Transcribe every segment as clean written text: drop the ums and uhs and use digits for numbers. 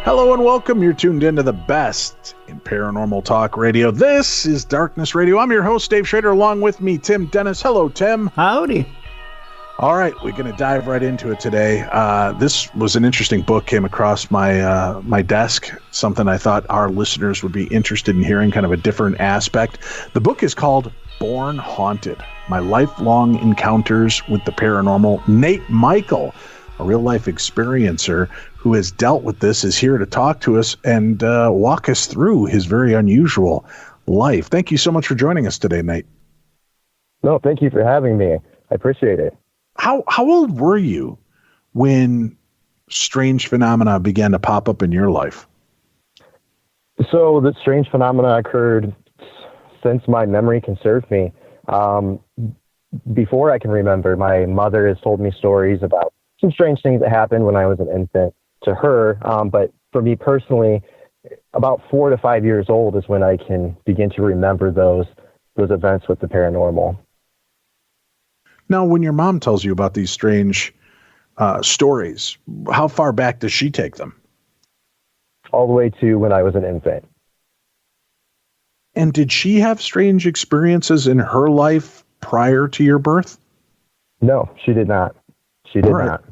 Hello and welcome. You're tuned into the best in paranormal talk radio. This is Darkness Radio. I'm your host, Dave Schrader. Along with me, Tim Dennis. Hello, Tim. Howdy. All right, we're going to dive right into it today. This was an interesting book, came across my desk, something I thought our listeners would be interested in hearing, kind of a different aspect. The book is called Born Haunted, My Lifelong Encounters with the Paranormal. Nate Michael, a real-life experiencer who has dealt with this, is here to talk to us and walk us through his very unusual life. Thank you so much for joining us today, Nate. No, thank you for having me. I appreciate it. How old were you when strange phenomena began to pop up in your life? So the strange phenomena occurred since my memory can serve me. Before I can remember, my mother has told me stories about some strange things that happened when I was an infant to her. But for me personally, about 4 to 5 years old is when I can begin to remember those events with the paranormal. Now, when your mom tells you about these strange stories, how far back does she take them? All the way to when I was an infant. And did she have strange experiences in her life prior to your birth? No, she did not. She did not.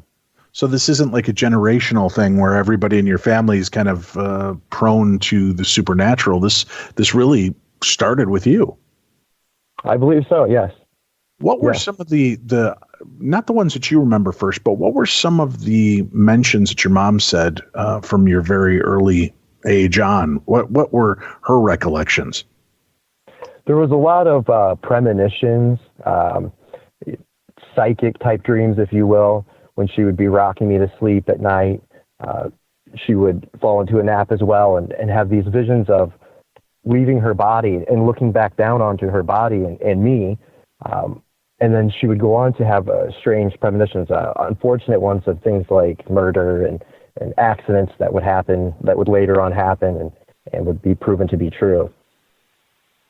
So this isn't like a generational thing where everybody in your family is kind of prone to the supernatural. This really started with you. I believe so, yes. What were some of the not the ones that you remember first, but what were some of the mentions that your mom said from your very early age on? What were her recollections? There was a lot of premonitions, psychic type dreams, if you will. When she would be rocking me to sleep at night, she would fall into a nap as well and have these visions of leaving her body and looking back down onto her body and me. And then she would go on to have strange premonitions, unfortunate ones of things like murder and accidents that would happen, that would later on happen and would be proven to be true.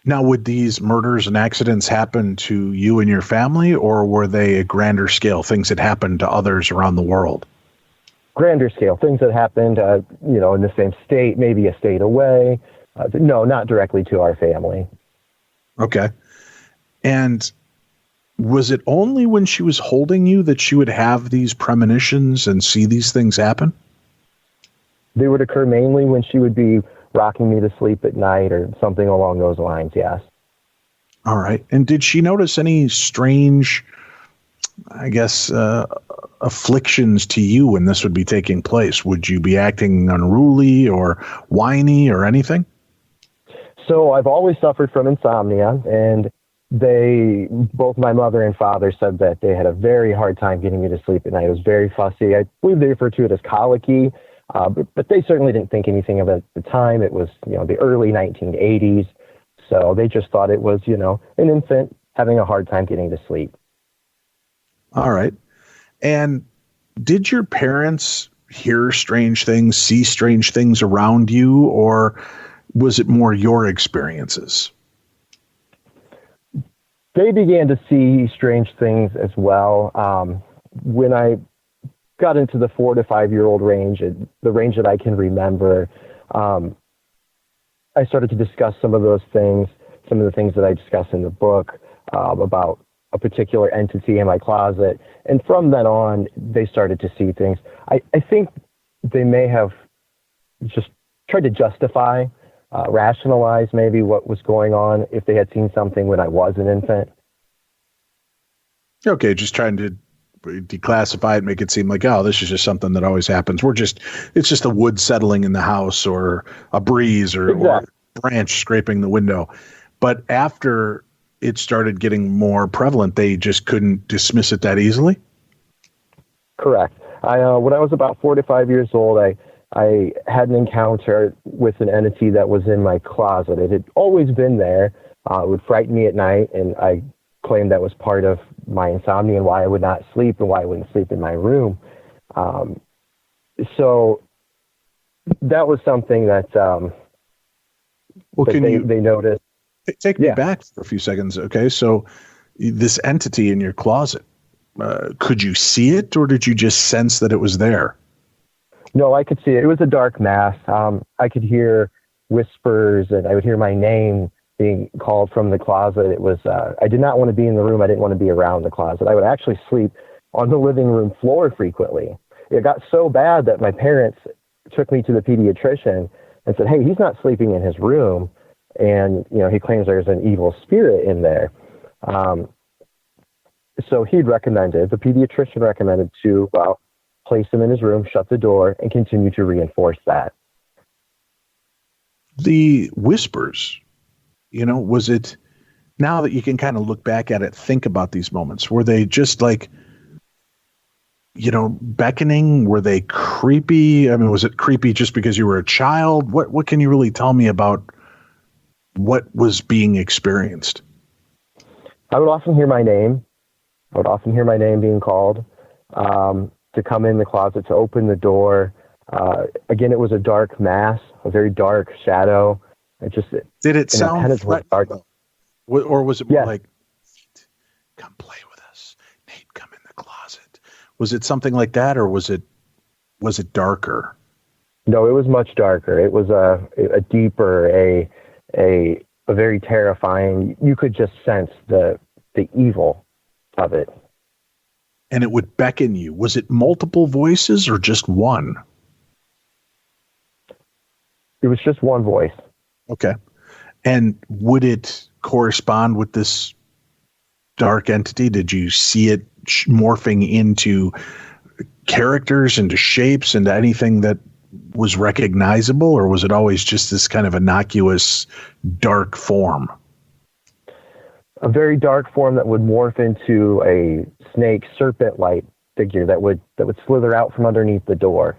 Now, would these murders and accidents happen to you and your family, or were they a grander scale, things that happened to others around the world? Grander scale, things that happened, in the same state, maybe a state away. No, not directly to our family. Okay. And was it only when she was holding you that she would have these premonitions and see these things happen? They would occur mainly when she would be rocking me to sleep at night or something along those lines, yes. All right. And did she notice any strange, I guess, afflictions to you when this would be taking place? Would you be acting unruly or whiny or anything? So I've always suffered from insomnia, and both my mother and father said that they had a very hard time getting me to sleep at night. It was very fussy. I believe they refer to it as colicky, but they certainly didn't think anything of it at the time. It was, the early 1980s. So they just thought it was, an infant having a hard time getting to sleep. All right. And did your parents hear strange things, see strange things around you, or was it more your experiences? They began to see strange things as well. When I got into the 4 to 5 year old range, the range that I can remember, I started to discuss some of those things, some of the things that I discussed in the book about a particular entity in my closet. And from then on, they started to see things. I think they may have just tried to justify, rationalize maybe what was going on if they had seen something when I was an infant. Okay, just trying to declassify it, make it seem like, oh, this is just something that always happens. It's just a wood settling in the house or a breeze or a branch scraping the window. But after it started getting more prevalent, they just couldn't dismiss it that easily? Correct. When I was about 4 to 5 years old, I had an encounter with an entity that was in my closet. It had always been there. It would frighten me at night, and I claimed that was part of my insomnia and why I would not sleep and why I wouldn't sleep in my room. So that was something that, they noticed. Take me back for a few seconds. Okay. So this entity in your closet, could you see it, or did you just sense that it was there? No, I could see it. It was a dark mass. I could hear whispers, and I would hear my name being called from the closet. It was, I did not want to be in the room. I didn't want to be around the closet. I would actually sleep on the living room floor frequently. It got so bad that my parents took me to the pediatrician and said, hey, he's not sleeping in his room. And, he claims there's an evil spirit in there. So the pediatrician recommended to, place him in his room, shut the door, and continue to reinforce that. The whispers, was it, now that you can kind of look back at it, think about these moments, were they just like, beckoning? Were they creepy? I mean, was it creepy just because you were a child? What can you really tell me about what was being experienced? I would often hear my name. I would often hear my name being called. To come in the closet, to open the door. Again, it was a dark mass, a very dark shadow. Did it sound threatening, or was it more like, Nate, come play with us? Nate, come in the closet. Was it something like that, or was it darker? No, it was much darker. It was a deeper, a very terrifying. You could just sense the evil of it. And it would beckon you. Was it multiple voices or just one? It was just one voice. Okay. And would it correspond with this dark entity? Did you see it morphing into characters, into shapes, into anything that was recognizable, or was it always just this kind of innocuous dark form? A very dark form that would morph into a snake serpent-like figure that would slither out from underneath the door.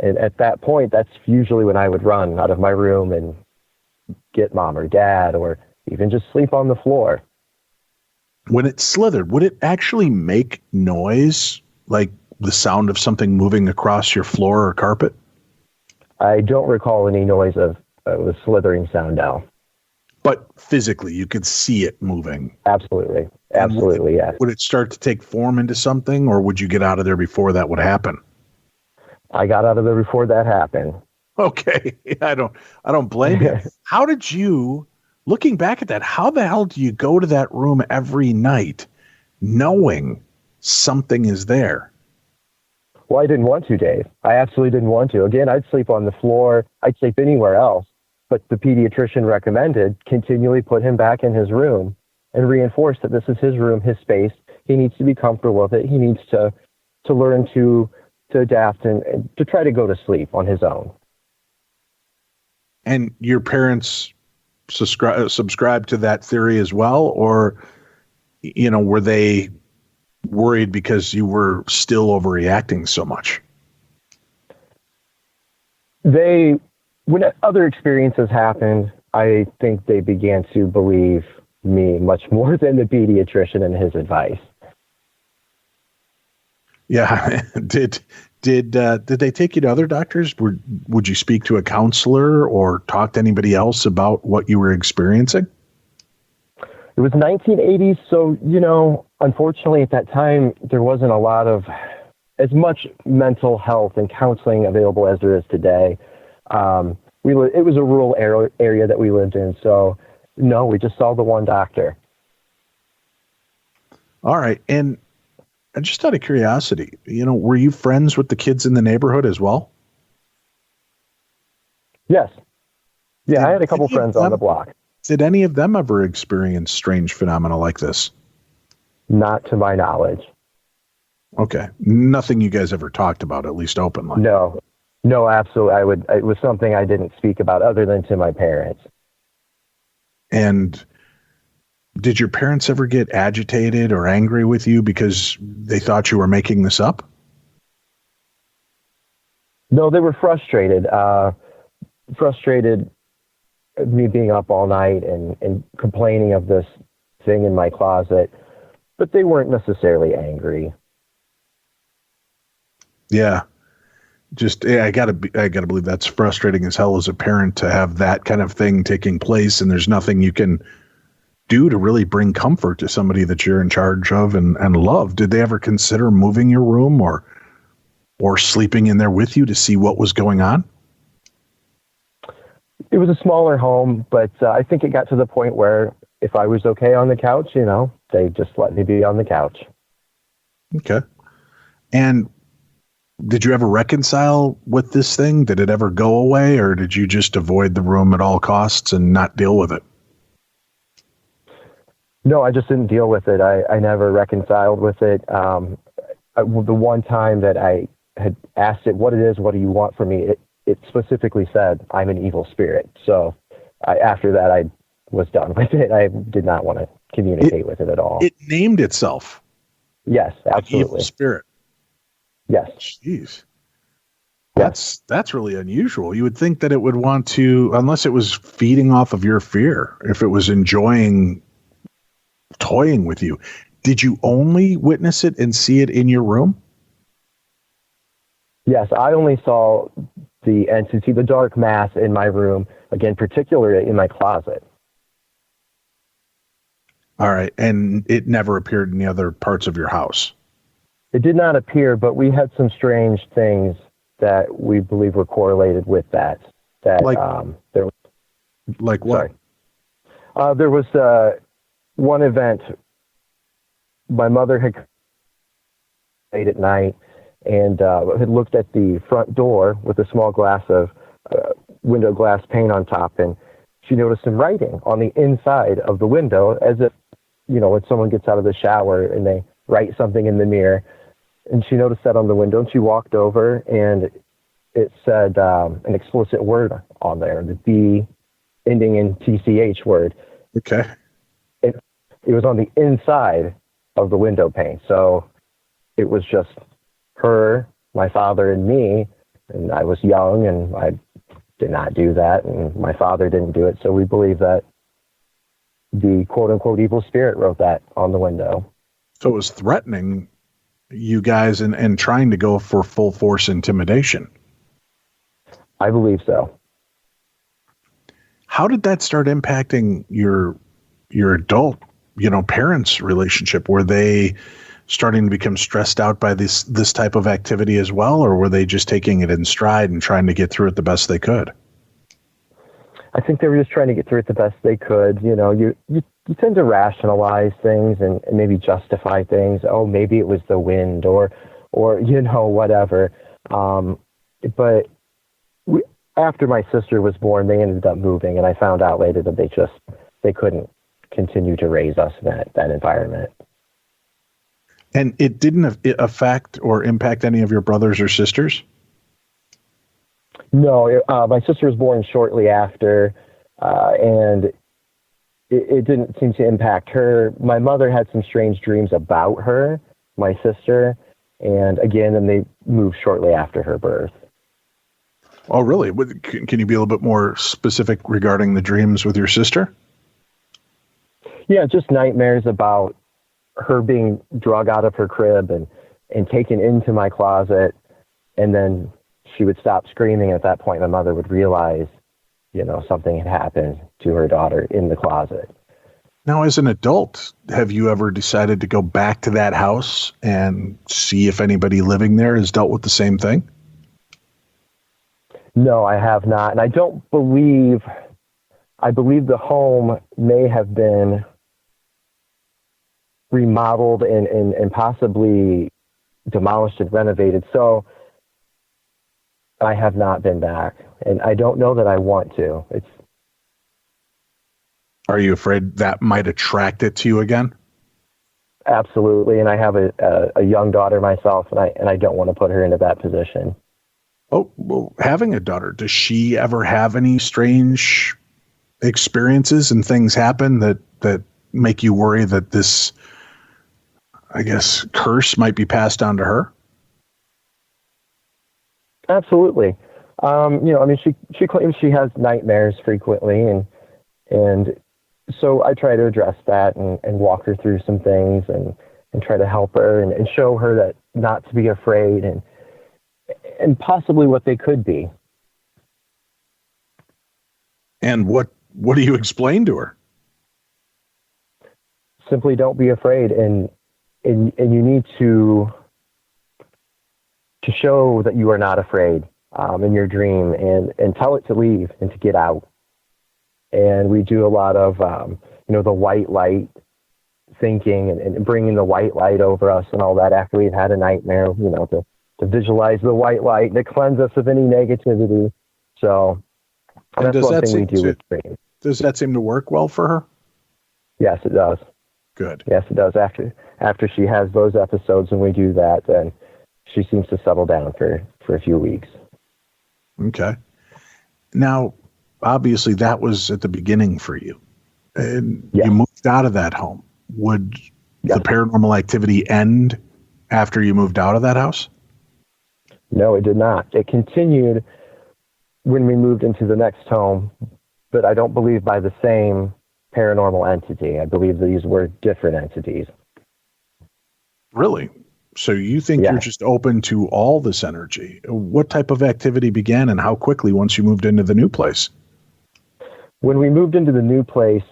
And at that point, that's usually when I would run out of my room and get mom or dad, or even just sleep on the floor. When it slithered, would it actually make noise, like the sound of something moving across your floor or carpet? I don't recall any noise of the slithering sound now. But physically, you could see it moving. Absolutely, yes. Would it start to take form into something, or would you get out of there before that would happen? I got out of there before that happened. Okay, I don't blame you. How did you, looking back at that, how the hell do you go to that room every night knowing something is there? Well, I didn't want to, Dave. I absolutely didn't want to. Again, I'd sleep on the floor. I'd sleep anywhere else. But the pediatrician recommended continually put him back in his room and reinforce that this is his room, his space. He needs to be comfortable with it. He needs to learn to adapt and to try to go to sleep on his own. And your parents subscribe to that theory as well? Or, were they worried because you were still overreacting so much? When other experiences happened, I think they began to believe me much more than the pediatrician and his advice. Yeah. Did they take you to other doctors? Would you speak to a counselor or talk to anybody else about what you were experiencing? It was 1980s, so, unfortunately at that time, there wasn't a lot of as much mental health and counseling available as there is today. It was a rural area that we lived in, so no, we just saw the one doctor. All right. And just out of curiosity, were you friends with the kids in the neighborhood as well? Yes. Yeah, I had a couple friends on the block. Did any of them ever experience strange phenomena like this? Not to my knowledge. Okay. Nothing you guys ever talked about, at least openly? No, absolutely. It was something I didn't speak about other than to my parents. And did your parents ever get agitated or angry with you because they thought you were making this up? No, they were frustrated. Frustrated me being up all night and complaining of this thing in my closet, but they weren't necessarily angry. Yeah. I gotta believe that's frustrating as hell as a parent to have that kind of thing taking place, and there's nothing you can do to really bring comfort to somebody that you're in charge of and love. Did they ever consider moving your room or or sleeping in there with you to see what was going on? It was a smaller home, but I think it got to the point where if I was okay on the couch, they just let me be on the couch. Okay. And did you ever reconcile with this thing? Did it ever go away, or did you just avoid the room at all costs and not deal with it? No, I just didn't deal with it. I never reconciled with it. The one time that I had asked it what it is, what do you want from me, it specifically said, I'm an evil spirit. So after that, I was done with it. I did not want to communicate with it at all. It named itself. Yes, absolutely. Evil spirit. Yes. Jeez. That's really unusual. You would think that it would want to, unless it was feeding off of your fear, if it was enjoying toying with you. Did you only witness it and see it in your room? Yes, I only saw the entity, the dark mass in my room, again, particularly in my closet. All right. And it never appeared in the other parts of your house? It did not appear, but we had some strange things that we believe were correlated with that. Like what? Sorry. There was one event. My mother had late at night and had looked at the front door with a small glass of window glass pane on top, and she noticed some writing on the inside of the window, as if, when someone gets out of the shower and they write something in the mirror. And she noticed that on the window, and she walked over, and it said an explicit word on there, the B ending in TCH word. Okay. It was on the inside of the window pane. So it was just her, my father, and me. And I was young, and I did not do that, and my father didn't do it. So we believe that the quote-unquote evil spirit wrote that on the window. So it was threatening you guys and trying to go for full force intimidation. I believe so. How did that start impacting your adult, parents' relationship? Were they starting to become stressed out by this type of activity as well, or were they just taking it in stride and trying to get through it the best they could? I think they were just trying to get through it the best they could. You tend to rationalize things and maybe justify things. Oh, maybe it was the wind or whatever. But after my sister was born, they ended up moving, and I found out later that they couldn't continue to raise us in that environment. And it didn't affect or impact any of your brothers or sisters? No, my sister was born shortly after, and it didn't seem to impact her. My mother had some strange dreams about her, my sister, and again, then they moved shortly after her birth. Oh, really? Can you be a little bit more specific regarding the dreams with your sister? Yeah, just nightmares about her being drug out of her crib and taken into my closet, and then she would stop screaming. At that point, my mother would realize, something had happened to her daughter in the closet. Now, as an adult, have you ever decided to go back to that house and see if anybody living there has dealt with the same thing? No, I have not. And I believe the home may have been remodeled and possibly demolished and renovated. So I have not been back, and I don't know that I want to. Are you afraid that might attract it to you again? Absolutely, and I have a young daughter myself, and I don't want to put her into that position. Oh, well, having a daughter, does she ever have any strange experiences and things happen that make you worry that this, I guess, curse might be passed down to her? Absolutely. She claims she has nightmares frequently, and so I try to address that and walk her through some things and try to help her and show her that not to be afraid and possibly what they could be. And what do you explain to her? Simply don't be afraid, and you need to to show that you are not afraid in your dream, and tell it to leave and to get out. And we do a lot of, the white light thinking and bringing the white light over us and all that after we've had a nightmare, to visualize the white light and to cleanse us of any negativity. So that's one thing we do with dreams. Does that seem to work well for her? Yes, it does. Good. Yes, it does. After she has those episodes and we do that, then she seems to settle down for a few weeks. Okay. Now, obviously, that was at the beginning for you. And you moved out of that home. Would the paranormal activity end after you moved out of that house? No, it did not. It continued when we moved into the next home, but I don't believe by the same paranormal entity. I believe these were different entities. Really? So you think you're just open to all this energy? What type of activity began and how quickly once you moved into the new place? When we moved into the new place,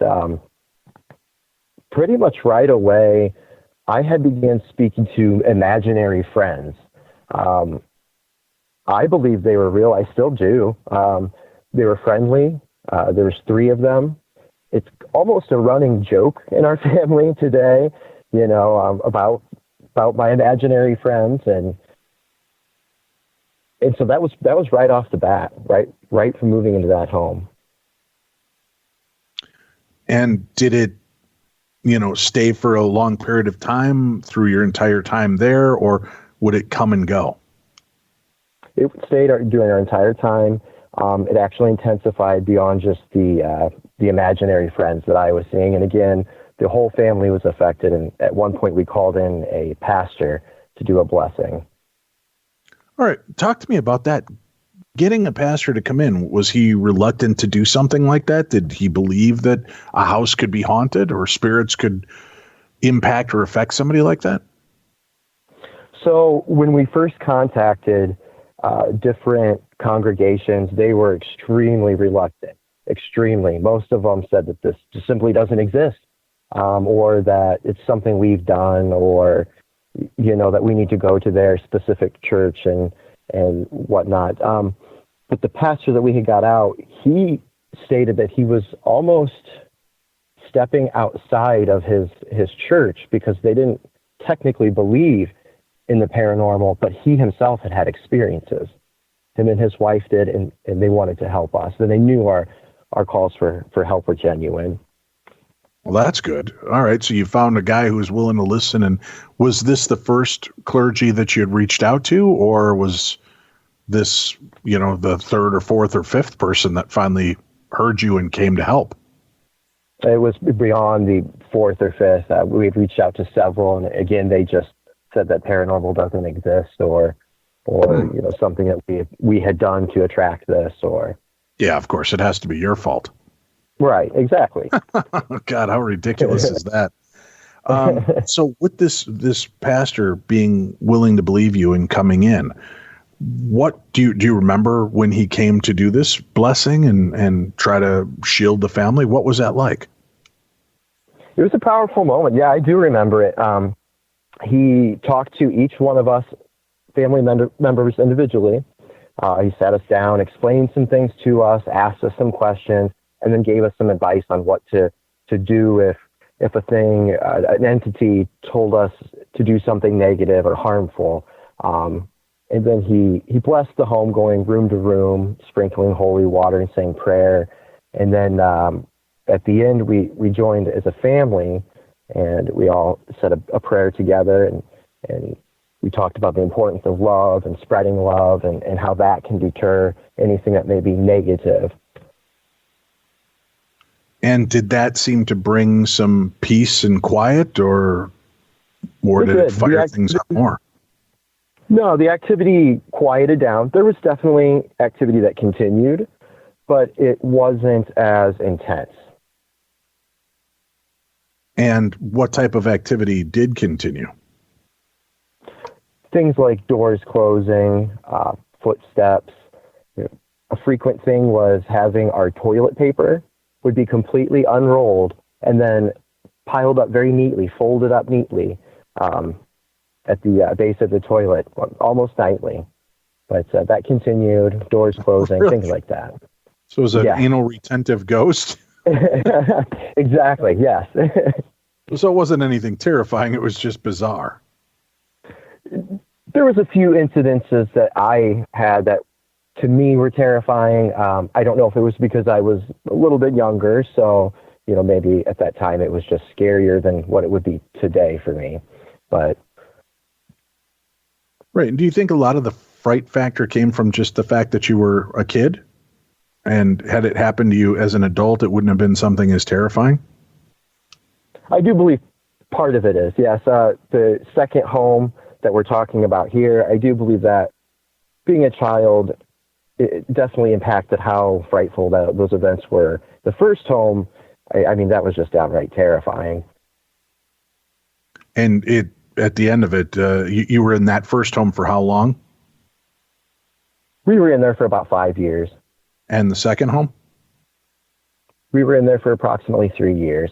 pretty much right away, I had began speaking to imaginary friends. I believe they were real. I still do. They were friendly. There's 3 of them. It's almost a running joke in our family today, about my imaginary friends, and so that was right off the bat, right from moving into that home. And did it, stay for a long period of time through your entire time there, or would it come and go? It stayed during our entire time. It actually intensified beyond just the imaginary friends that I was seeing. And again, the whole family was affected. And at one point we called in a pastor to do a blessing. All right. Talk to me about that. Getting a pastor to come in, was he reluctant to do something like that? Did he believe that a house could be haunted or spirits could impact or affect somebody like that? So when we first contacted different congregations, they were extremely reluctant, extremely. Most of them said that this just simply doesn't exist, or that it's something we've done, or, that we need to go to their specific church and whatnot. But the pastor that we had got out, he stated that he was almost stepping outside of his church because they didn't technically believe in the paranormal, but he himself had experiences. Him and his wife did, and they wanted to help us. And they knew our calls for help were genuine. Well, that's good. All right. So you found a guy who was willing to listen. And was this the first clergy that you had reached out to, or was this, the third or fourth or fifth person that finally heard you and came to help? It was beyond the fourth or fifth. We've reached out to several, and again, they just said that paranormal doesn't exist, or something that we had done to attract this, or. Yeah, of course, it has to be your fault. Right, exactly. God, how ridiculous is that? So with this pastor being willing to believe you and coming in, what do you remember when he came to do this blessing and try to shield the family? What was that like? It was a powerful moment. Yeah, I do remember it. He talked to each one of us family members individually. He sat us down, explained some things to us, asked us some questions, and then gave us some advice on what to do if a thing, an entity told us to do something negative or harmful. And then he blessed the home, going room to room, sprinkling holy water and saying prayer. And then at the end, we joined as a family, and we all said a prayer together, and we talked about the importance of love and spreading love and how that can deter anything that may be negative. And did that seem to bring some peace and quiet, or did it fire things up more? No, the activity quieted down. There was definitely activity that continued, but it wasn't as intense. And what type of activity did continue? Things like doors closing, footsteps. A frequent thing was having our toilet paper would be completely unrolled and then piled up very neatly, folded up neatly, at the base of the toilet almost nightly. But that continued, doors closing, Really? things like that. So it was an anal retentive ghost? Exactly, yes. So it wasn't anything terrifying. It was just bizarre. There was a few incidences that I had that to me were terrifying. I don't know if it was because I was a little bit younger, so maybe at that time it was just scarier than what it would be today for me. But right. And do you think a lot of the fright factor came from just the fact that you were a kid? And had it happened to you as an adult, it wouldn't have been something as terrifying? I do believe part of it is, yes. The second home that we're talking about here, I do believe that being a child, it definitely impacted how frightful those events were. The first home, I mean, that was just downright terrifying. And at the end of it, you were in that first home for how long? We were in there for about 5 years. And the second home? We were in there for approximately 3 years.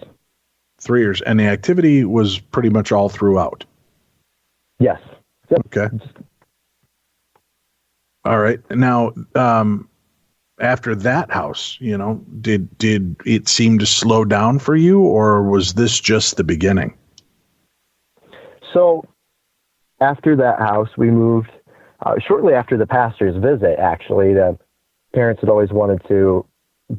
3 years. And the activity was pretty much all throughout? Yes. Yep. Okay. All right. Now, after that house, did it seem to slow down for you, or was this just the beginning? So after that house, we moved shortly after the pastor's visit, actually. The parents had always wanted to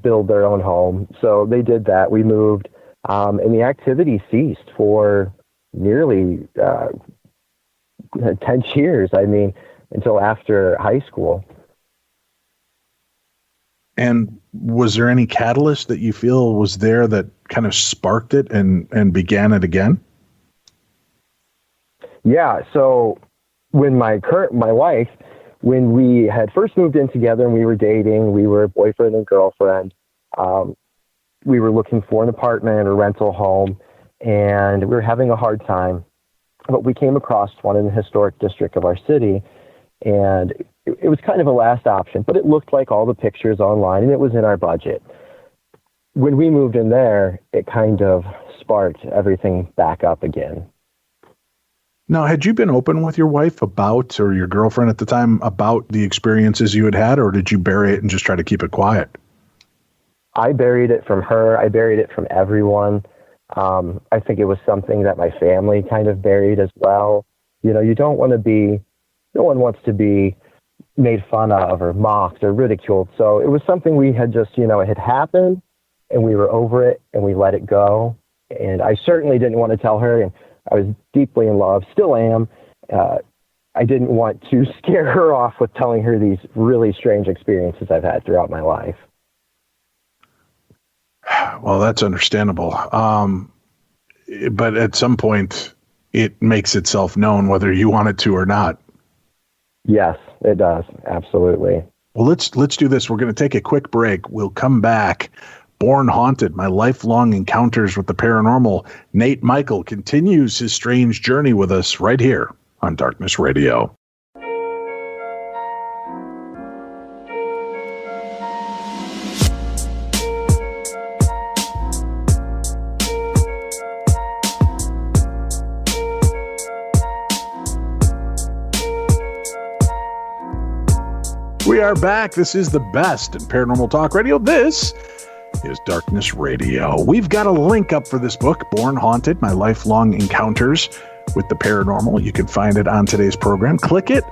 build their own home, so they did that. We moved, and the activity ceased for nearly 10 years, until after high school. And was there any catalyst that you feel was there that kind of sparked it and began it again? Yeah. So when my wife, when we had first moved in together and we were dating, we were boyfriend and girlfriend. We were looking for an apartment or rental home, and we were having a hard time. But we came across one in the historic district of our city, and it was kind of a last option, but it looked like all the pictures online, and it was in our budget. When we moved in there, it kind of sparked everything back up again. Now, had you been open with your wife about, or your girlfriend at the time, about the experiences you had, or did you bury it and just try to keep it quiet? I buried it from her. I buried it from everyone. I think it was something that my family kind of buried as well. No one wants to be made fun of or mocked or ridiculed. So it was something we had just, it had happened and we were over it and we let it go. And I certainly didn't want to tell her, and I was deeply in love, still am. I didn't want to scare her off with telling her these really strange experiences I've had throughout my life. Well, that's understandable. But at some point, it makes itself known whether you want it to or not. Yes, it does. Absolutely. Well, let's do this. We're going to take a quick break. We'll come back. Born Haunted, my lifelong encounters with the paranormal. Nate Michael continues his strange journey with us right here on Darkness Radio. We are back. This is the best in paranormal talk radio. This is Darkness Radio. We've got a link up for this book, Born Haunted, My Lifelong Encounters with the Paranormal. You can find it on today's program. Click it.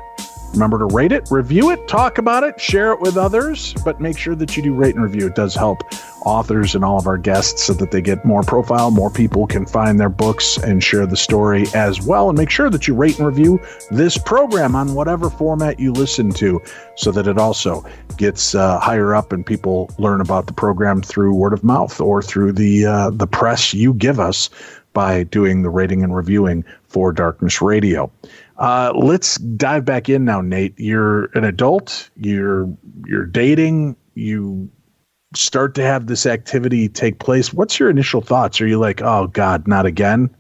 Remember to rate it, review it, talk about it, share it with others, but make sure that you do rate and review. It does help authors and all of our guests so that they get more profile, more people can find their books and share the story as well. And make sure that you rate and review this program on whatever format you listen to so that it also gets higher up and people learn about the program through word of mouth or through the press you give us by doing the rating and reviewing for Darkness Radio. Let's dive back in now, Nate. You're an adult, you're dating, you start to have this activity take place. What's your initial thoughts? Are you like, oh God, not again?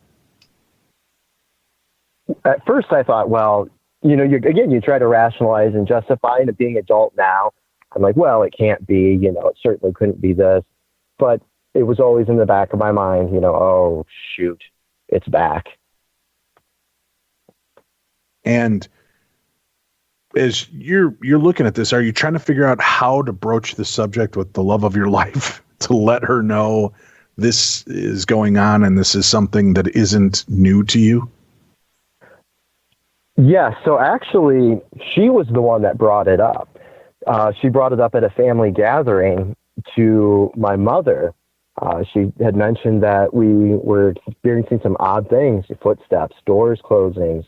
At first I thought, well, you try to rationalize and justify it being adult now. I'm like, well, it can't be, it certainly couldn't be this, but it was always in the back of my mind, oh shoot, it's back. And as you're looking at this, are you trying to figure out how to broach the subject with the love of your life to let her know this is going on and this is something that isn't new to you? Yeah, so actually, she was the one that brought it up. She brought it up at a family gathering to my mother. She had mentioned that we were experiencing some odd things, footsteps, doors closing,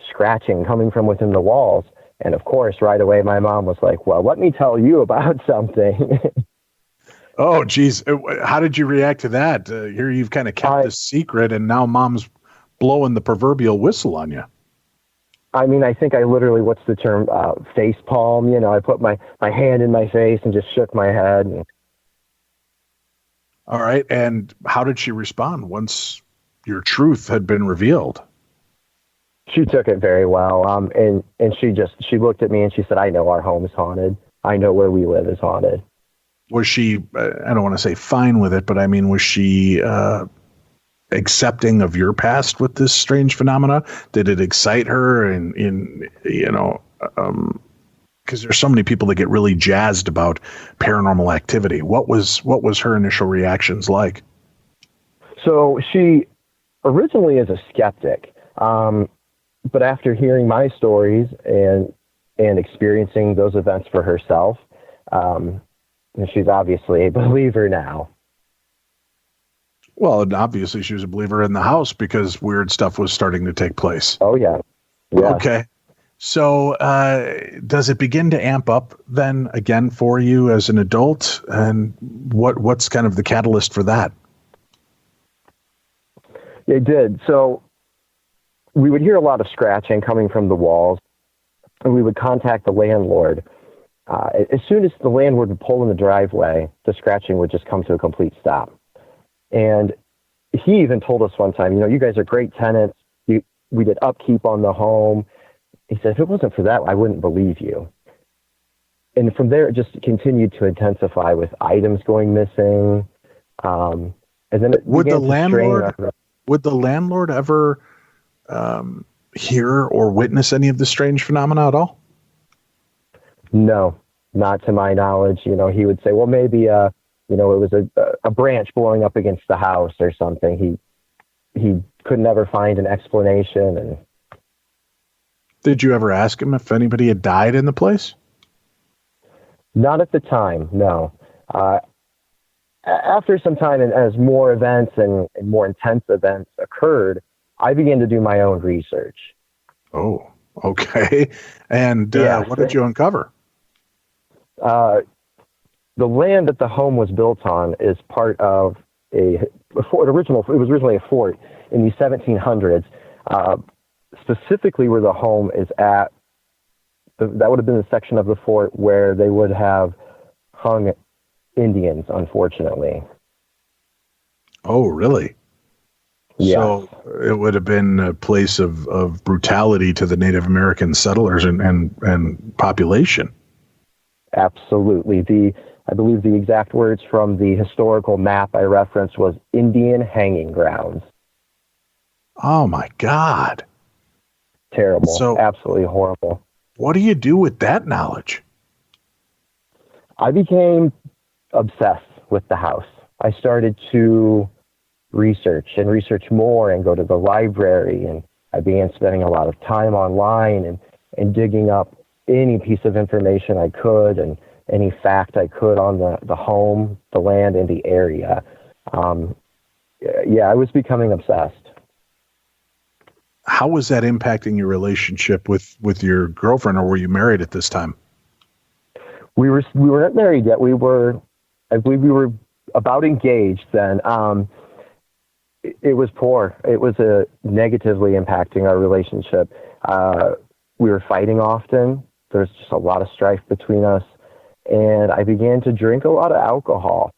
scratching coming from within the walls. And of course, right away, my mom was like, well, let me tell you about something. Oh, geez. How did you react to that? Here you've kind of kept this secret, and now mom's blowing the proverbial whistle on you. I mean, I think I literally, what's the term, face palm? You know, I put my hand in my face and just shook my head. All right. And how did she respond once your truth had been revealed? She took it very well. And she looked at me and she said, I know our home is haunted. I know where we live is haunted. Was she, I don't want to say fine with it, but I mean, was she accepting of your past with this strange phenomena? Did it excite her? And because there's so many people that get really jazzed about paranormal activity. What was her initial reactions like? So she originally is a skeptic. But after hearing my stories and experiencing those events for herself, she's obviously a believer now. Well, and obviously she was a believer in the house because weird stuff was starting to take place. Oh, yeah. Okay. So does it begin to amp up then again for you as an adult? And what's kind of the catalyst for that? It did. So we would hear a lot of scratching coming from the walls, and we would contact the landlord. As soon as the landlord would pull in the driveway, the scratching would just come to a complete stop. And he even told us one time, you guys are great tenants. We did upkeep on the home. He said, if it wasn't for that, I wouldn't believe you. And from there, it just continued to intensify with items going missing. And then it would the landlord ever hear or witness any of the strange phenomena at all? No, not to my knowledge. He would say, well, maybe, it was a branch blowing up against the house or something. He could never find an explanation. And did you ever ask him if anybody had died in the place? Not at the time, no. After some time, and as more events and more intense events occurred, I began to do my own research. Oh, okay. And what did you uncover? The land that the home was built on is part of a fort. It was originally a fort in the 1700s. Specifically where the home is at, that would have been the section of the fort where they would have hung Indians, unfortunately. Oh, really? Yeah. So it would have been a place of brutality to the Native American settlers and population. Absolutely. I believe the exact words from the historical map I referenced was Indian hanging grounds. Oh my God. Terrible. So, absolutely horrible. What do you do with that knowledge? I became obsessed with the house. I started to research more and go to the library, and I began spending a lot of time online and digging up any piece of information I could and any fact I could on the home, the land, and the area. I was becoming obsessed. How was that impacting your relationship with your girlfriend, or were you married at this time? We weren't married yet. I believe we were about engaged then. It was poor. It was negatively impacting our relationship. We were fighting often. There was just a lot of strife between us, and I began to drink a lot of alcohol.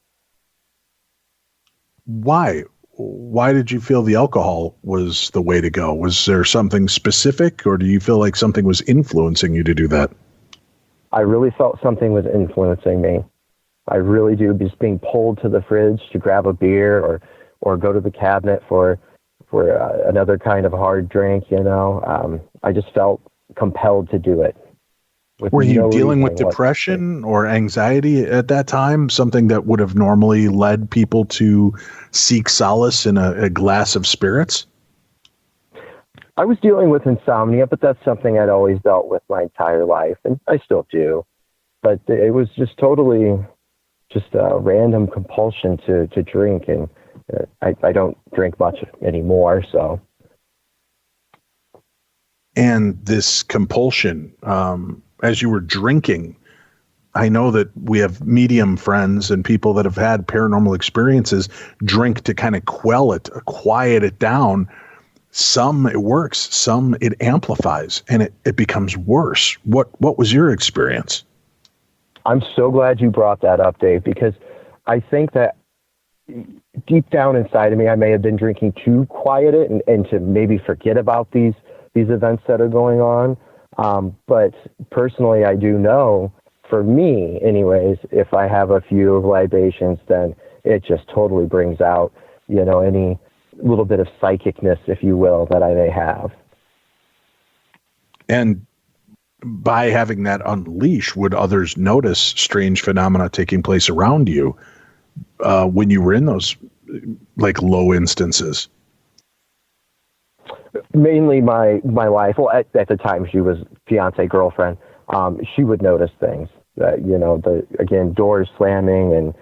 Why? Why did you feel the alcohol was the way to go? Was there something specific, or do you feel like something was influencing you to do that? I really felt something was influencing me. I really do. Just being pulled to the fridge to grab a beer or go to the cabinet for for another kind of hard drink, I just felt compelled to do it. Were you dealing with depression or anxiety at that time? Something that would have normally led people to seek solace in a glass of spirits? I was dealing with insomnia, but that's something I'd always dealt with my entire life, and I still do. But it was just totally just a random compulsion to drink, and I don't drink much anymore, so. And this compulsion, as you were drinking, I know that we have medium friends and people that have had paranormal experiences drink to kind of quell it, quiet it down. Some it works, some it amplifies, and it becomes worse. What was your experience? I'm so glad you brought that up, Dave, because I think that deep down inside of me, I may have been drinking to quiet it and to maybe forget about these events that are going on. But personally, I do know, for me anyways, if I have a few libations, then it just totally brings out, any little bit of psychicness, if you will, that I may have. And by having that unleash, would others notice strange phenomena taking place around you when you were in those like low instances? Mainly my wife. Well, at the time she was fiance girlfriend. She would notice things that, again, doors slamming,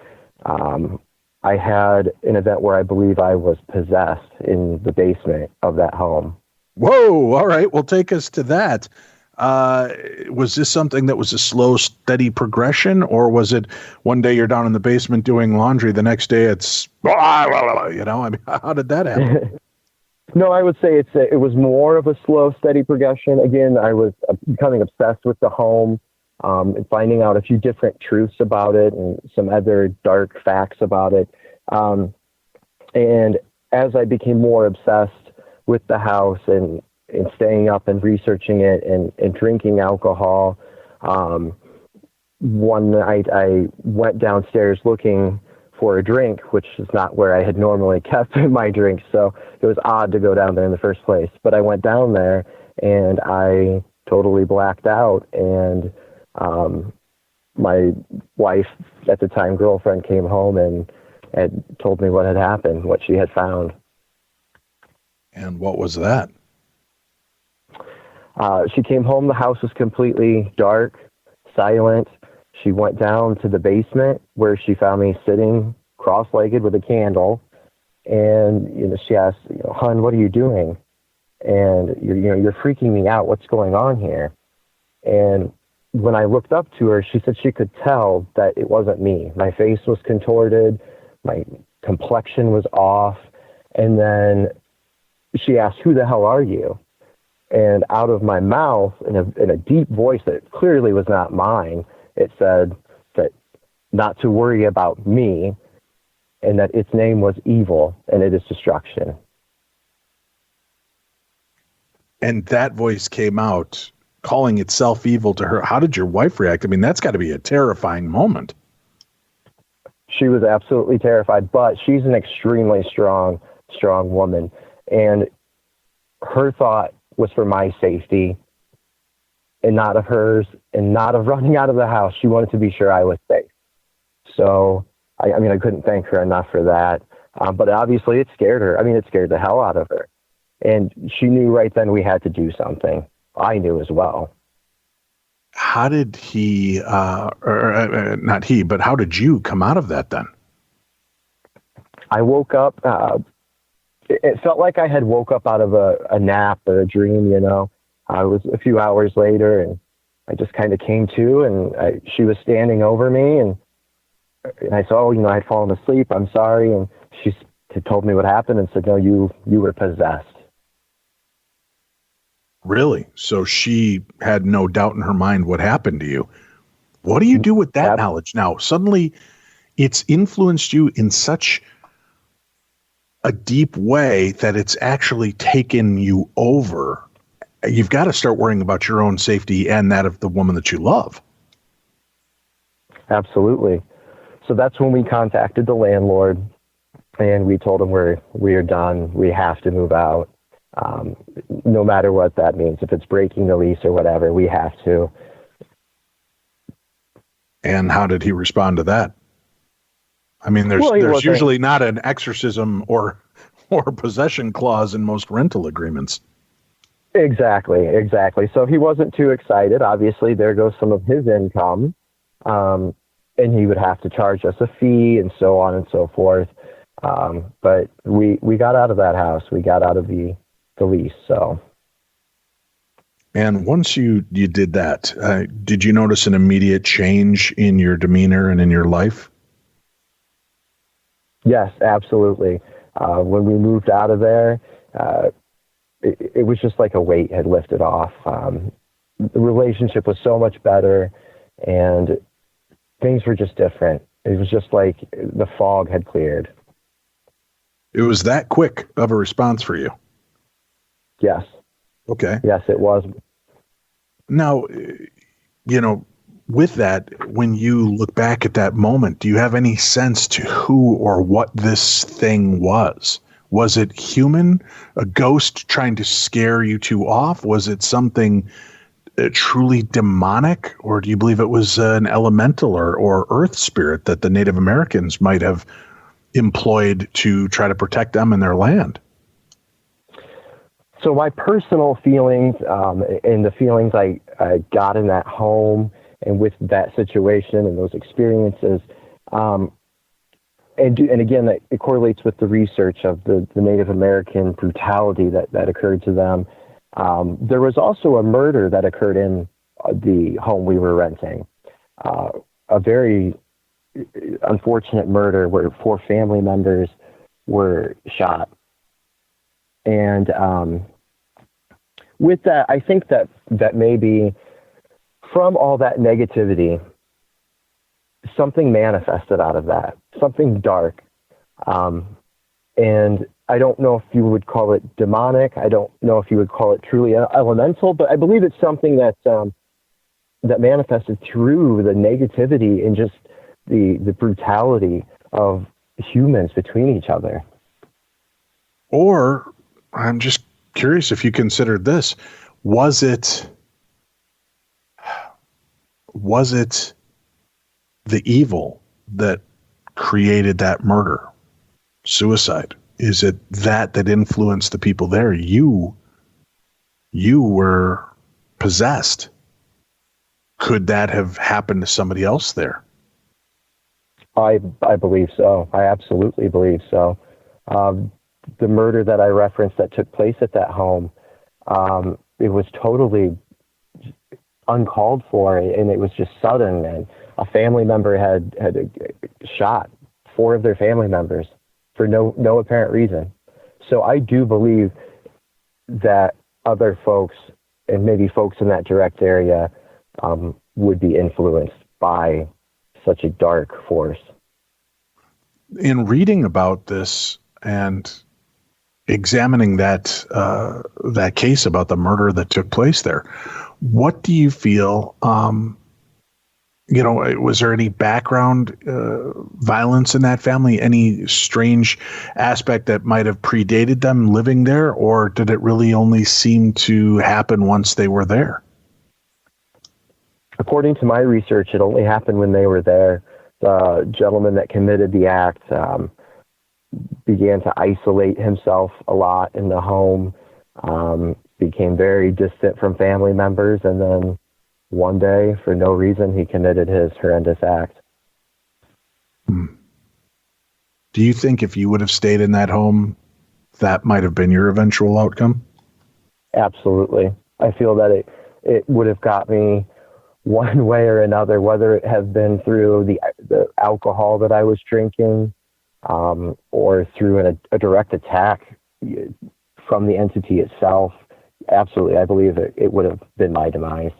and I had an event where I believe I was possessed in the basement of that home. Whoa! All right, well, take us to that. Was this something that was a slow, steady progression, or was it one day you're down in the basement doing laundry, the next day it's, I mean, how did that happen? No, I would say it was more of a slow, steady progression. Again, I was becoming obsessed with the home, and finding out a few different truths about it and some other dark facts about it. And as I became more obsessed with the house and staying up and researching it and drinking alcohol, one night I went downstairs looking for a drink, which is not where I had normally kept my drink. So it was odd to go down there in the first place. But I went down there and I totally blacked out. And my wife, at the time girlfriend, came home and had told me what had happened, what she had found. And what was that? She came home. The house was completely dark, silent. She went down to the basement where she found me sitting cross-legged with a candle. And, she asked, "Hun, what are you doing? And you're freaking me out. What's going on here?" And when I looked up to her, she said she could tell that it wasn't me. My face was contorted. My complexion was off. And then she asked, "Who the hell are you?" And out of my mouth, in a deep voice that clearly was not mine, it said that not to worry about me, and that its name was evil and it is destruction. And that voice came out calling itself evil to her. How did your wife react? I mean, that's got to be a terrifying moment. She was absolutely terrified, but she's an extremely strong woman. And her thought was for my safety and not of hers, and not of running out of the house. She wanted to be sure I was safe. So, I couldn't thank her enough for that. But obviously it scared her. It scared the hell out of her. And she knew right then we had to do something. I knew as well. How did he, not he, but how did you come out of that then? I woke up, it felt like I had woke up out of a nap or a dream, It was a few hours later, and I just kind of came to, and she was standing over me, and I said, "Oh, I'd fallen asleep. I'm sorry." And she told me what happened and said, "No, you were possessed." Really? So she had no doubt in her mind what happened to you. What do you do with that knowledge now? Suddenly it's influenced you in such a deep way that it's actually taken you over. You've got to start worrying about your own safety and that of the woman that you love. Absolutely. So that's when we contacted the landlord, and we told him we are done. We have to move out, no matter what that means. If it's breaking the lease or whatever, we have to. And how did he respond to that? I mean, there's usually not an exorcism or possession clause in most rental agreements. Exactly. So he wasn't too excited. Obviously, there goes some of his income, and he would have to charge us a fee and so on and so forth. But we got out of that house. We got out of the lease. So. And once you did that, did you notice an immediate change in your demeanor and in your life? Yes, absolutely. When we moved out of there, it was just like a weight had lifted off. The relationship was so much better, and things were just different. It was just like the fog had cleared. It was that quick of a response for you? Yes. Okay. Yes, it was. Now, with that, when you look back at that moment, do you have any sense to who or what this thing was? Was it human, a ghost trying to scare you two off? Was it something truly demonic? Or do you believe it was an elemental or earth spirit that the Native Americans might have employed to try to protect them and their land? So my personal feelings and the feelings I got in that home and with that situation and those experiences, and again, it correlates with the research of the Native American brutality that occurred to them. There was also a murder that occurred in the home we were renting, a very unfortunate murder where 4 family members were shot. And with that, I think that maybe from all that negativity, something manifested out of that, something dark. And I don't know if you would call it demonic. I don't know if you would call it truly elemental, but I believe it's something that manifested through the negativity and just the brutality of humans between each other. Or I'm just curious if you considered this. Was it the evil that created that murder, suicide? Is it that influenced the people there? You were possessed. Could that have happened to somebody else there? I believe so. I absolutely believe so. The murder that I referenced that took place at that home, it was totally uncalled for, and it was just sudden. And a family member had shot 4 of their family members for no apparent reason. So I do believe that other folks, and maybe folks in that direct area, would be influenced by such a dark force. In reading about this and examining that case about the murder that took place there, what do you feel? Was there any background violence in that family? Any strange aspect that might have predated them living there, or did it really only seem to happen once they were there? According to my research, it only happened when they were there. The gentleman that committed the act began to isolate himself a lot in the home, became very distant from family members, and then one day, for no reason, he committed his horrendous act. Do you think if you would have stayed in that home, that might have been your eventual outcome? Absolutely. I feel that it would have got me one way or another, whether it have been through the alcohol that I was drinking, or through a direct attack from the entity itself. Absolutely. I believe it would have been my demise.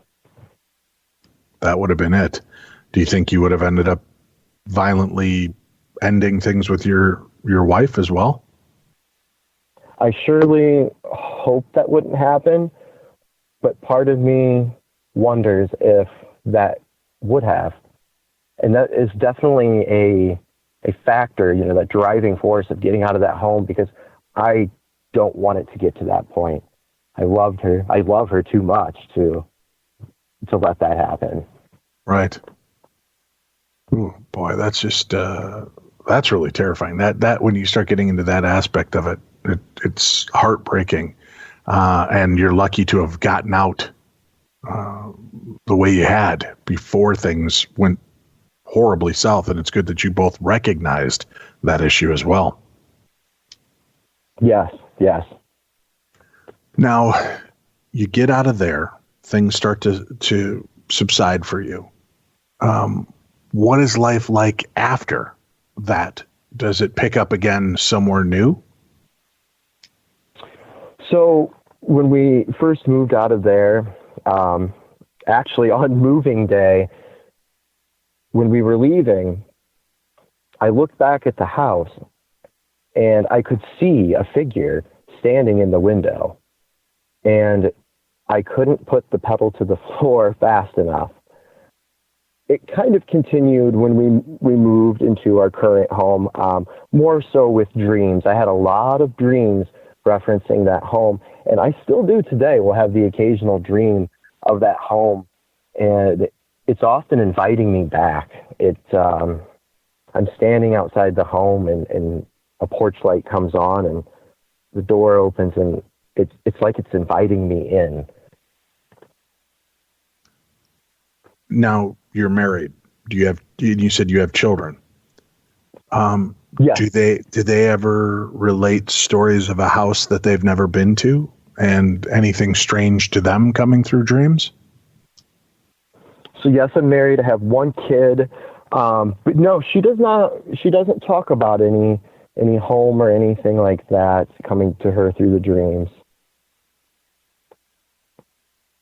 That would have been it. Do you think you would have ended up violently ending things with your wife as well? I surely hope that wouldn't happen, but part of me wonders if that would have. And that is definitely a factor, that driving force of getting out of that home, because I don't want it to get to that point. I loved her. I love her too much to let that happen. Right. Ooh, boy, that's just that's really terrifying. That when you start getting into that aspect of it, it's heartbreaking. And you're lucky to have gotten out the way you had before things went horribly south. And it's good that you both recognized that issue as well. Yes. Now, you get out of there, things start to subside for you. What is life like after that? Does it pick up again somewhere new? So when we first moved out of there, actually on moving day, when we were leaving, I looked back at the house and I could see a figure standing in the window, and I couldn't put the pedal to the floor fast enough. It kind of continued when we moved into our current home, more so with dreams. I had a lot of dreams referencing that home, and I still do today. We'll have the occasional dream of that home, and it's often inviting me back. I'm standing outside the home, and a porch light comes on, and the door opens, and it's like it's inviting me in. Now you're married. You said you have children. Yes. Do they ever relate stories of a house that they've never been to and anything strange to them coming through dreams? So yes, I'm married. I have one kid. But no, she doesn't talk about any home or anything like that coming to her through the dreams.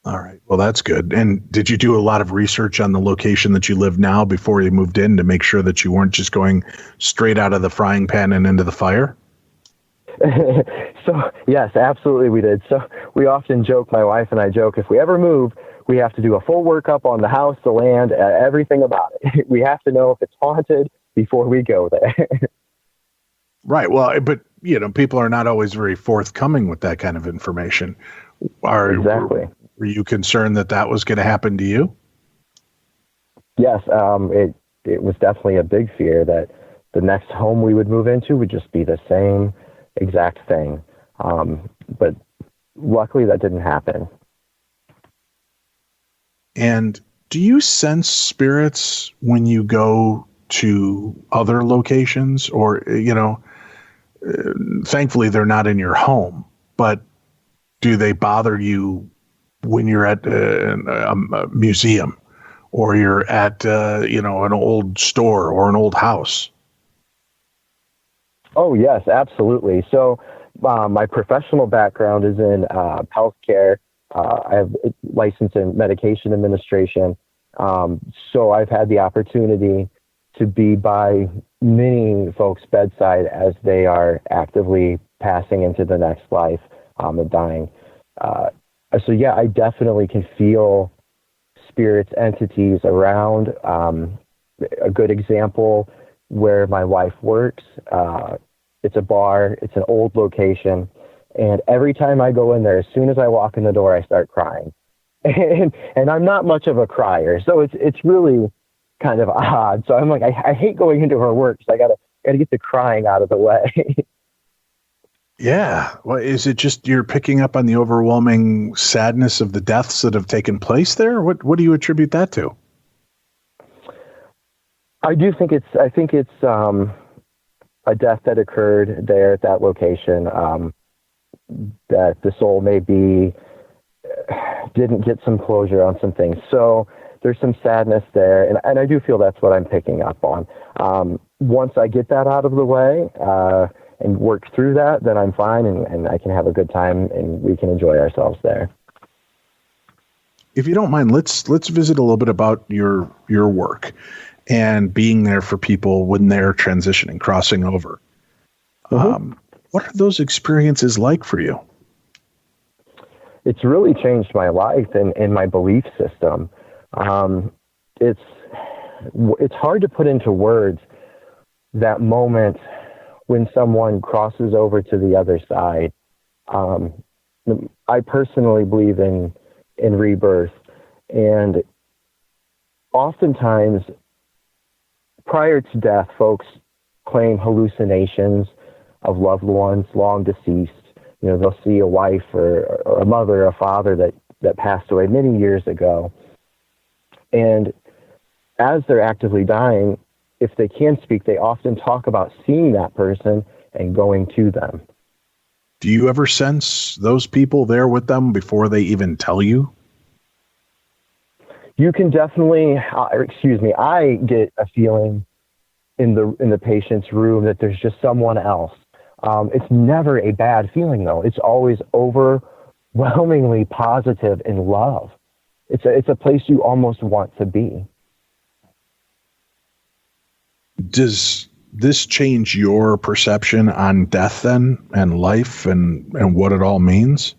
All right. Well, that's good. And did you do a lot of research on the location that you live now before you moved in to make sure that you weren't just going straight out of the frying pan and into the fire? So yes, absolutely we did. So we often joke, my wife and I joke, if we ever move, we have to do a full workup on the house, the land, everything about it. We have to know if it's haunted before we go there. Right. Well, but people are not always very forthcoming with that kind of information. Exactly. Were you concerned that was going to happen to you? Yes. It was definitely a big fear that the next home we would move into would just be the same exact thing. But luckily that didn't happen. And do you sense spirits when you go to other locations, or, thankfully they're not in your home, but do they bother you when you're at a museum, or you're at, an old store or an old house? Oh, yes, absolutely. So my professional background is in healthcare. I have a license in medication administration. So I've had the opportunity to be by many folks' bedside as they are actively passing into the next life and dying. So yeah, I definitely can feel spirits, entities around. A good example where my wife works, it's a bar, it's an old location. And every time I go in there, as soon as I walk in the door, I start crying. And I'm not much of a crier, so it's really kind of odd. So I'm like, I hate going into her work, so I gotta get the crying out of the way. Yeah. Well, is it just you're picking up on the overwhelming sadness of the deaths that have taken place there? What do you attribute that to? I think it's a death that occurred there at that location. That the soul maybe didn't get some closure on some things. So there's some sadness there. And I do feel that's what I'm picking up on. Once I get that out of the way and work through that, then I'm fine and I can have a good time and we can enjoy ourselves there. If you don't mind, let's visit a little bit about your work and being there for people when they're transitioning, crossing over. Mm-hmm. What are those experiences like for you? It's really changed my life and my belief system. It's hard to put into words that moment when someone crosses over to the other side. I personally believe in rebirth, and oftentimes prior to death, folks claim hallucinations of loved ones long deceased. They'll see a wife or a mother or a father that passed away many years ago. And as they're actively dying, if they can speak, they often talk about seeing that person and going to them. Do you ever sense those people there with them before they even tell you? You can definitely, I get a feeling in the patient's room that there's just someone else. It's never a bad feeling, though. It's always overwhelmingly positive and love. It's a place you almost want to be. Does this change your perception on death then, and life, and what it all means?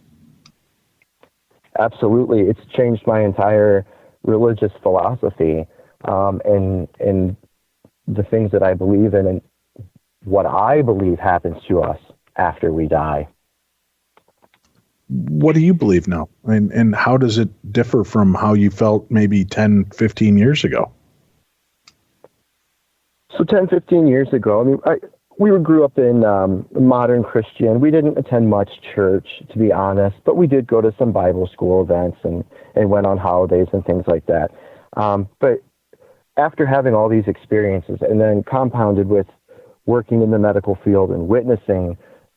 Absolutely. It's changed my entire religious philosophy, and the things that I believe in, and what I believe happens to us after we die. What do you believe now? And how does it differ from how you felt maybe 10, 15 years ago? So 10, 15 years ago, we grew up in modern Christian. We didn't attend much church, to be honest, but we did go to some Bible school events and went on holidays and things like that. But after having all these experiences, and then compounded with working in the medical field and witnessing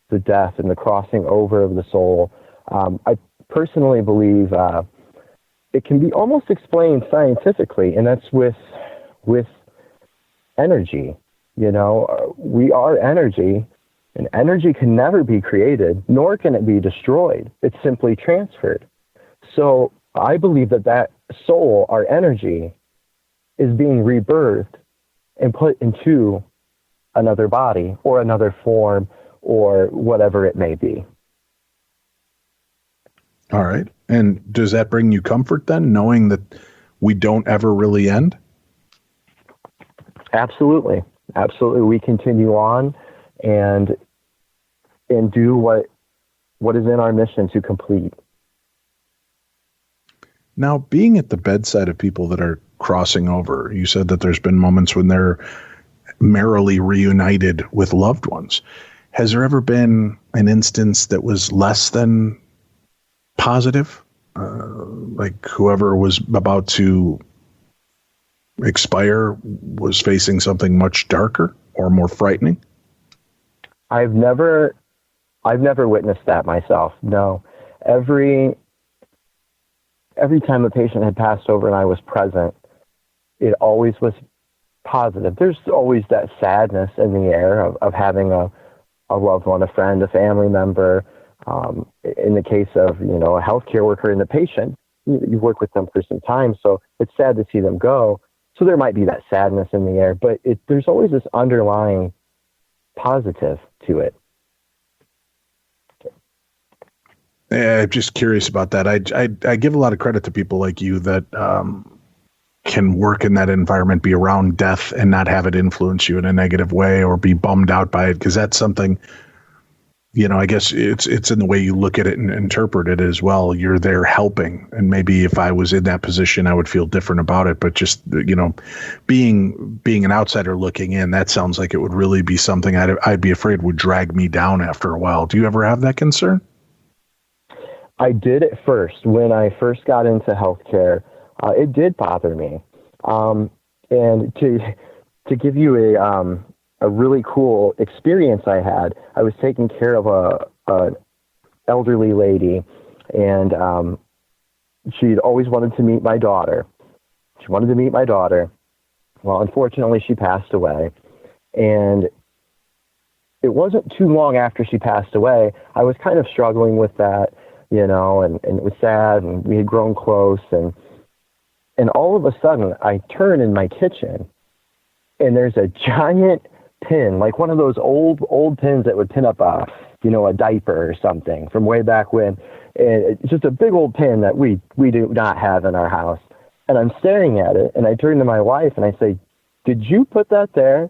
the death and the crossing over of the soul, I personally believe it can be almost explained scientifically, and that's with energy. We are energy, and energy can never be created, nor can it be destroyed. It's simply transferred. So I believe that soul, our energy, is being rebirthed and put into another body or another form or whatever it may be. All right. And does that bring you comfort then, knowing that we don't ever really end? Absolutely. Absolutely. We continue on and do what is in our mission to complete. Now, being at the bedside of people that are crossing over, you said that there's been moments when they're merrily reunited with loved ones. Has there ever been an instance that was less than positive? Like whoever was about to expire was facing something much darker or more frightening? I've never witnessed that myself. No. Every time a patient had passed over and I was present, it always was positive. There's always that sadness in the air of having a loved one, a friend, a family member. In the case of, a healthcare worker and the patient, you work with them for some time, so it's sad to see them go. So there might be that sadness in the air, but there's always this underlying positive to it. Yeah, I'm just curious about that. I give a lot of credit to people like you that can work in that environment, be around death and not have it influence you in a negative way or be bummed out by it, because that's something, I guess it's in the way you look at it and interpret it as well. You're there helping, and maybe if I was in that position, I would feel different about it. But just being an outsider looking in, that sounds like it would really be something I'd be afraid would drag me down after a while. Do you ever have that concern? I did at first. When I first got into healthcare, it did bother me. And to give you a really cool experience I had, I was taking care of an elderly lady, and she'd always wanted to meet my daughter. Well, unfortunately, she passed away. And it wasn't too long after she passed away, I was kind of struggling with that, and it was sad, and we had grown close, and all of a sudden I turn in my kitchen and there's a giant pin, like one of those old pins that would pin up a diaper or something from way back when. And it's just a big old pin that we do not have in our house. And I'm staring at it, and I turn to my wife and I say, "Did you put that there?"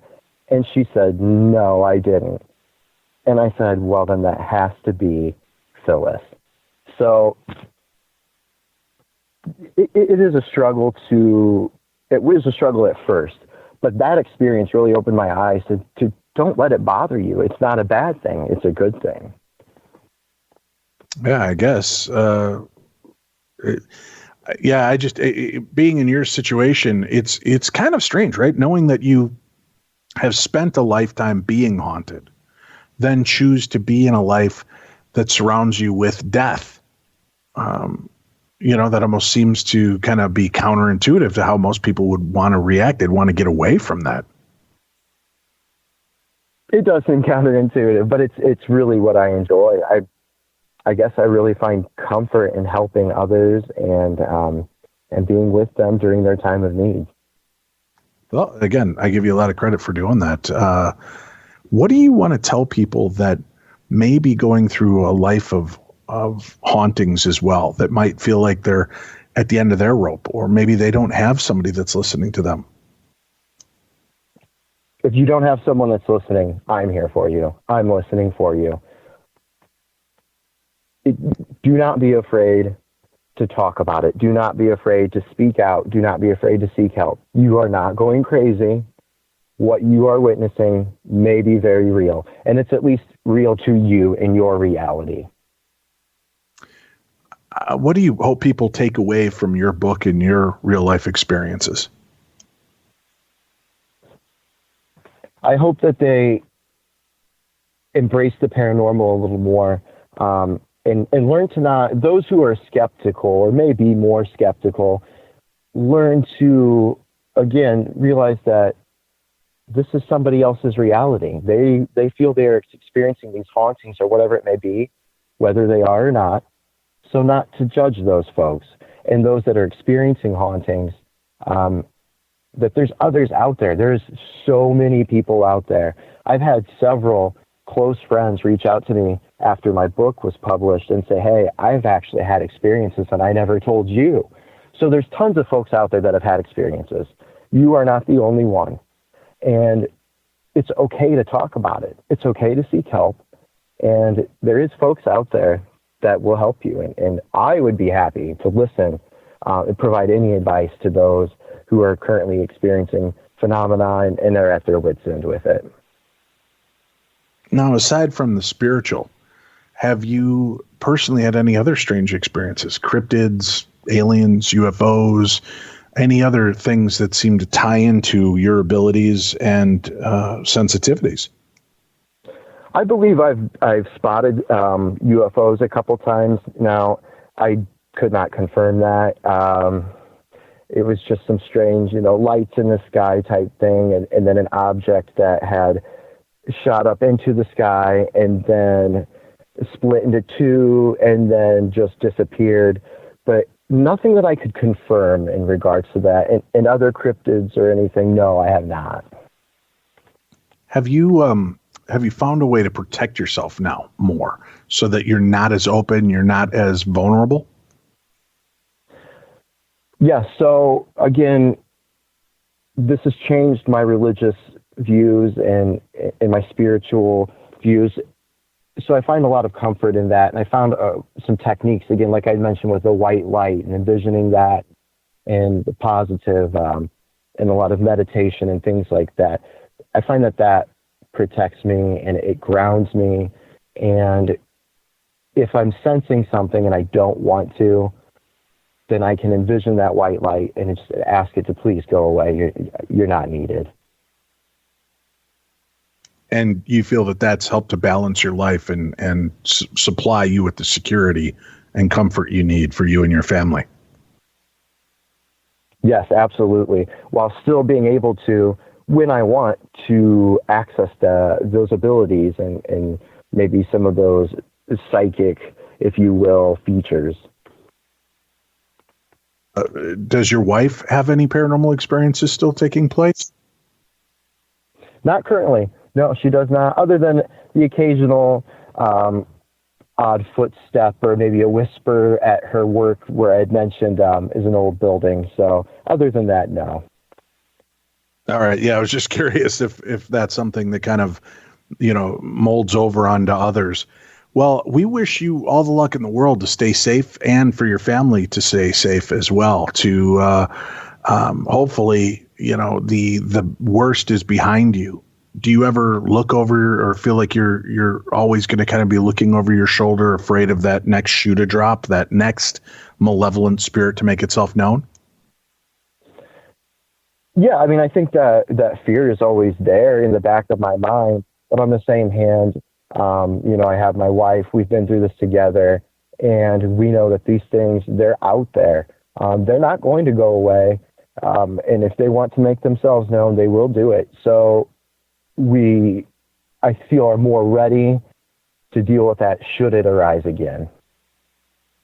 And she said, no, I didn't. And I said, well, then that has to be Phyllis. So it is a struggle it was a struggle at first, but that experience really opened my eyes to don't let it bother you. It's not a bad thing. It's a good thing. Yeah, I guess. Being in your situation, it's kind of strange, right? Knowing that you have spent a lifetime being haunted, then choose to be in a life that surrounds you with death. That almost seems to kind of be counterintuitive to how most people would want to react. They'd want to get away from that. It does seem counterintuitive, but it's really what I enjoy. I guess I really find comfort in helping others and being with them during their time of need. Well, again, I give you a lot of credit for doing that. What do you want to tell people that may be going through a life of hauntings as well, that might feel like they're at the end of their rope, or maybe they don't have somebody that's listening to them? If you don't have someone that's listening, I'm here for you. I'm listening for you. Do not be afraid to talk about it. Do not be afraid to speak out. Do not be afraid to seek help. You are not going crazy. What you are witnessing may be very real, and it's at least real to you in your reality. What do you hope people take away from your book and your real life experiences? I hope that they embrace the paranormal a little more, and learn to not, those who are skeptical or maybe more skeptical, learn to, again, realize that this is somebody else's reality. They feel they're experiencing these hauntings or whatever it may be, whether they are or not. So not to judge those folks and those that are experiencing hauntings, that there's others out there. There's so many people out there. I've had several close friends reach out to me after my book was published and say, hey, I've actually had experiences and I never told you. So there's tons of folks out there that have had experiences. You are not the only one. And it's okay to talk about it. It's okay to seek help. And there is folks out there that will help you. And I would be happy to listen and provide any advice to those who are currently experiencing phenomena and are at their wits' end with it. Now, aside from the spiritual, have you personally had any other strange experiences? Cryptids, aliens, UFOs, any other things that seem to tie into your abilities and sensitivities? I believe I've spotted UFOs a couple times. Now, I could not confirm that. It was just some strange, lights in the sky type thing, and then an object that had shot up into the sky and then split into two and then just disappeared. But nothing that I could confirm in regards to that. And other cryptids or anything, no, I have not. Have you found a way to protect yourself now more so that you're not as open, you're not as vulnerable? Yeah. So again, this has changed my religious views and my spiritual views. So I find a lot of comfort in that. And I found some techniques, again, like I mentioned with the white light and envisioning that and the positive and a lot of meditation and things like that. I find that protects me and it grounds me. And if I'm sensing something and I don't want to, then I can envision that white light and just ask it to please go away. You're not needed. And you feel that that's helped to balance your life and supply you with the security and comfort you need for you and your family. Yes, absolutely. While still being able to, when I want to access those abilities and maybe some of those psychic, if you will, features. Does your wife have any paranormal experiences still taking place? Not currently. No, she does not, other than the occasional odd footstep or maybe a whisper at her work where I had mentioned is an old building. So other than that, no. All right. Yeah, I was just curious if that's something that kind of, molds over onto others. Well, we wish you all the luck in the world to stay safe and for your family to stay safe as well. To hopefully, the worst is behind you. Do you ever look over or feel like you're always going to kind of be looking over your shoulder, afraid of that next shoe to drop, that next malevolent spirit to make itself known? Yeah, I mean, I think that fear is always there in the back of my mind. But on the same hand, I have my wife. We've been through this together, and we know that these things, they're out there. They're not going to go away. And if they want to make themselves known, they will do it. So I feel, are more ready to deal with that should it arise again.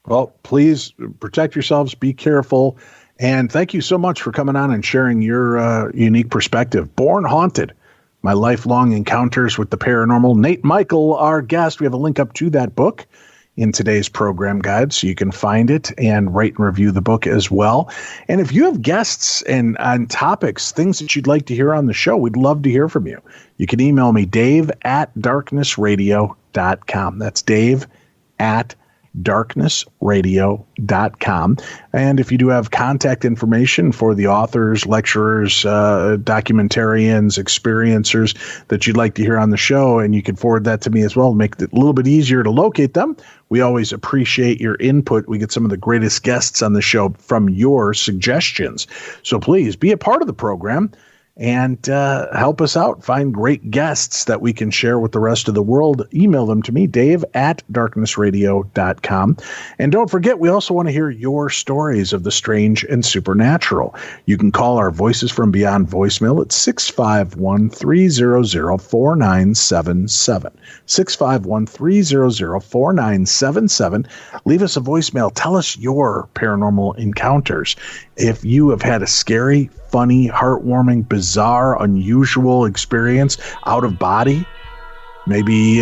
Well, please protect yourselves. Be careful. And thank you so much for coming on and sharing your unique perspective. Born Haunted, My Lifelong Encounters with the Paranormal. Nate Michael, our guest. We have a link up to that book in today's program guide, so you can find it and rate and review the book as well. And if you have guests and on topics, things that you'd like to hear on the show, we'd love to hear from you. You can email me, dave@darknessradio.com. That's dave@darknessradio.com. And if you do have contact information for the authors, lecturers, documentarians, experiencers that you'd like to hear on the show, and you can forward that to me as well to make it a little bit easier to locate them. We always appreciate your input. We get some of the greatest guests on the show from your suggestions. So please be a part of the program and help us out. Find great guests that we can share with the rest of the world. Email them to me, dave@darknessradio.com. And don't forget, we also want to hear your stories of the strange and supernatural. You can call our Voices from Beyond voicemail at 651-300-4977. 651-300-4977. Leave us a voicemail. Tell us your paranormal encounters. If you have had a scary, funny, heartwarming, bizarre, unusual experience out of body, maybe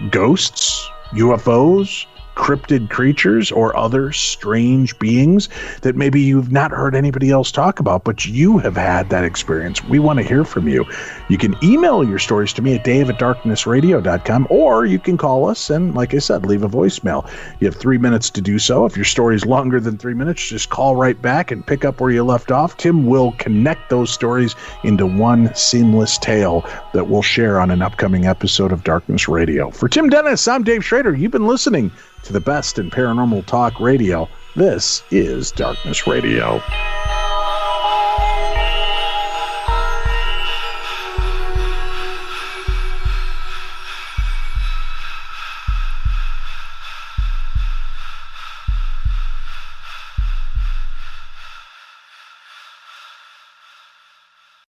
ghosts, UFOs, cryptid creatures, or other strange beings that maybe you've not heard anybody else talk about, but you have had that experience. We want to hear from you. You can email your stories to me at dave@darknessradio.com, or you can call us and, like I said, leave a voicemail. You have 3 minutes to do so. If your story is longer than 3 minutes, just call right back and pick up where you left off. Tim will connect those stories into one seamless tale that we'll share on an upcoming episode of Darkness Radio. For Tim Dennis, I'm Dave Schrader. You've been listening to the best in paranormal talk radio. This is Darkness Radio.